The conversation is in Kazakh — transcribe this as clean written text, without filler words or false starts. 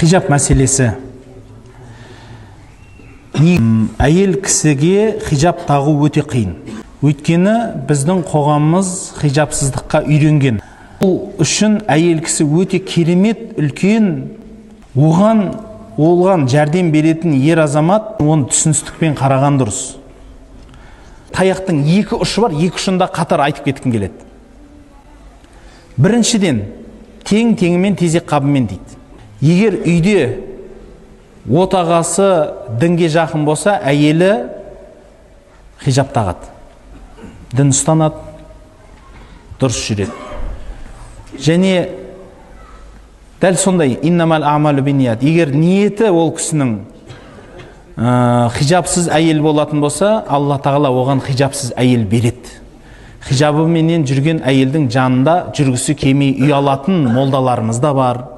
Хижап мәселесі. Әйел кісіге хижап тағу өте қиын. Өйткені біздің қоғамымыз хижапсыздыққа үйренген. Бұл үшін әйел кісі өте керемет, үлкен, оған жәрдем беретін ер азамат, оны түсіністікпен қараған дұрыс. Таяқтың екі ұшы бар, екі ұшында қатар айтып кеткім келеді. Біріншіден, тең-теңімен, тезек қабымен дейді. Егер үйде отағасы дінге жақын болса, әйелі хижап тағады. Дін ұстанады, дұрыс жүреді. Және дәл сондай, иннамал амалу бинният. Егер ниеті ол кісінің хижапсыз әйел болатын болса, Алла тағала оған хижапсыз әйел береді. Хижабы менен жүрген әйелдің жанында жүргісі келмей үй алатын молдаларымыз да бар.